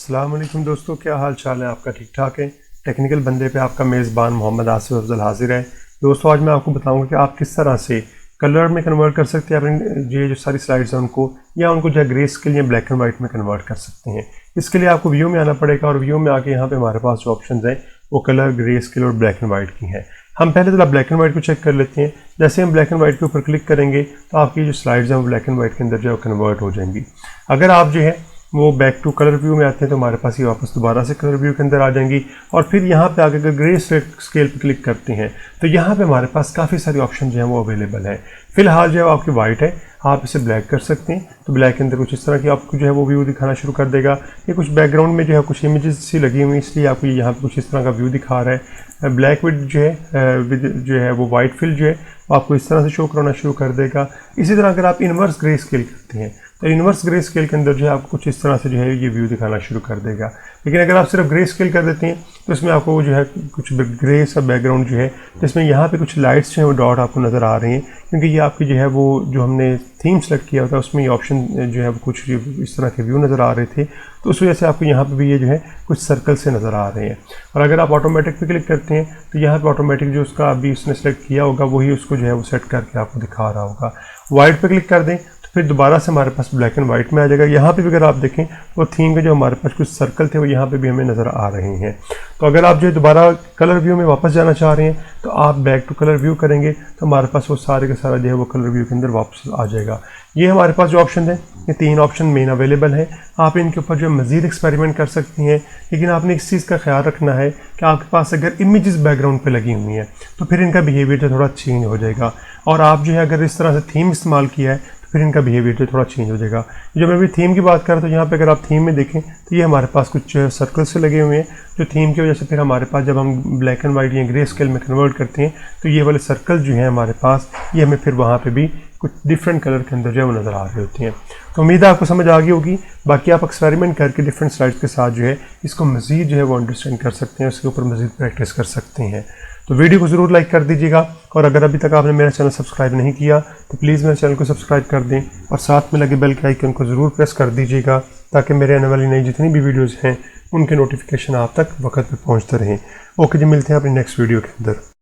अस्सलाम वालेकुम दोस्तों, क्या हाल चाल है आपका? ठीक ठाक है। टेक्निकल बंदे पे आपका मेज़बान मोहम्मद आसिफ अफजल हाजिर है। दोस्तों, आज मैं आपको बताऊंगा कि आप किस तरह से कलर में कन्वर्ट कर सकते हैं अपनी ये जो सारी स्लाइड्स हैं उनको, या उनको जो है ग्रे स्केल या ब्लैक एंड वाइट में कन्वर्ट कर सकते हैं। इसके लिए आपको व्यू में आना पड़ेगा और व्यू में आके यहाँ पे हमारे पास जो ऑप्शन हैं वो कलर, ग्रे स्केल और ब्लैक एंड वाइट की हैं। हम पहले तो ब्लैक एंड वाइट को चेक कर लेते हैं। जैसे हम ब्लैक एंड वाइट के ऊपर क्लिक करेंगे तो आपकी जो स्लाइड्स हैं वो ब्लैक एंड वाइट के अंदर जो है कन्वर्ट हो जाएंगी। अगर आप जो है वो बैक टू कलर व्यू में आते हैं तो हमारे पास ये वापस दोबारा से कलर व्यू के अंदर आ जाएंगी। और फिर यहाँ पे आगे अगर ग्रे स्केल पे क्लिक करते हैं तो यहाँ पे हमारे पास काफ़ी सारी ऑप्शन जो है वो अवेलेबल है। फिलहाल जो है आपकी वाइट है, आप इसे ब्लैक कर सकते हैं तो ब्लैक के अंदर कुछ इस तरह की आपको जो है वो व्यू दिखाना शुरू कर देगा। ये कुछ बैकग्राउंड में जो है कुछ इमेजेस सी लगी हुई, इसलिए आपको यहाँ पे कुछ इस तरह का व्यू दिखा रहा है। ब्लैक विद जो है वो वाइट फिल जो है आपको इस तरह से शो कराना शुरू कर देगा। इसी तरह अगर आप इनवर्स ग्रे स्केल करते हैं तो इनवर्स ग्रे स्केल के अंदर जो है आपको कुछ इस तरह से जो है ये व्यू दिखाना शुरू कर देगा। लेकिन अगर आप सिर्फ ग्रे स्केल कर देते हैं तो इसमें आपको जो है कुछ ग्रे सा बैकग्राउंड जो है जिसमें यहाँ पे कुछ लाइट्स जो है वो डॉट आपको नज़र आ रही हैं, क्योंकि ये आपकी जो है वो जो हमने थीम सेलेक्ट किया था उसमें ये ऑप्शन जो है वो कुछ इस तरह के व्यू नज़र आ रहे थे, तो उस वजह से आपको यहाँ पे भी ये जो है कुछ सर्कल से नज़र आ रहे हैं। और अगर आप ऑटोमेटिक पे क्लिक करते हैं तो यहाँ पे ऑटोमेटिक जो उसका अभी उसने सेलेक्ट किया होगा वही उसको जो है वो सेट करके आपको दिखा रहा होगा। वाइट पे क्लिक कर दें फिर दोबारा से हमारे पास ब्लैक एंड वाइट में आ जाएगा। यहाँ पे भी अगर आप देखें वो थीम के जो हमारे पास कुछ सर्कल थे वो यहाँ पे भी हमें नज़र आ रहे हैं। तो अगर आप जो है दोबारा कलर व्यू में वापस जाना चाह रहे हैं तो आप बैक टू कलर व्यू करेंगे तो हमारे पास वो सारे का सारा जो है वो कलर व्यू के अंदर वापस आ जाएगा। ये हमारे पास जो ऑप्शन है ये 3 ऑप्शन मेन अवेलेबल है। आप इनके ऊपर जो है मज़ीद एक्सपेरिमेंट कर सकते हैं, लेकिन आपने इस चीज़ का ख्याल रखना है कि आपके पास अगर इमेजेस बैकग्राउंड पे लगी हुई हैं तो फिर इनका बिहेवियर जो थोड़ा चेंज हो जाएगा। और आप जो है अगर इस तरह से थीम इस्तेमाल किया है फिर इनका बिहेवियर जो थोड़ा चेंज हो जाएगा। जब मैं भी थीम की बात करें तो यहाँ पे अगर आप थीम में देखें तो ये हमारे पास कुछ सर्कल से लगे हुए हैं जो थीम की वजह से फिर हमारे पास जब हम ब्लैक एंड वाइट या ग्रे स्केल में कन्वर्ट करते हैं तो ये वाले सर्कल जो हैं हमारे पास ये हमें फिर वहाँ पे भी कुछ डिफरेंट कलर के अंदर जो है वो नज़र आ रहे होते हैं। तो उम्मीद है आपको समझ आ गई होगी। बाकी आप एक्सपेरिमेंट करके डिफरेंट स्लाइड्स के साथ जो है इसको मज़ीद जो है वो अंडरस्टैंड कर सकते हैं, उसके ऊपर मज़ीद प्रैक्टिस कर सकते हैं। तो वीडियो को ज़रूर लाइक कर दीजिएगा और अगर अभी तक आपने मेरा चैनल सब्सक्राइब नहीं किया तो प्लीज़ मेरे चैनल को सब्सक्राइब कर दें और साथ में लगे बेल के आइकन को ज़रूर प्रेस कर दीजिएगा ताकि मेरे आने वाली नई जितनी भी वीडियोज़ हैं उनके नोटिफिकेशन आप तक वक्त पर पहुँचते रहें। ओके जी, मिलते हैं अपनी नेक्स्ट वीडियो के अंदर।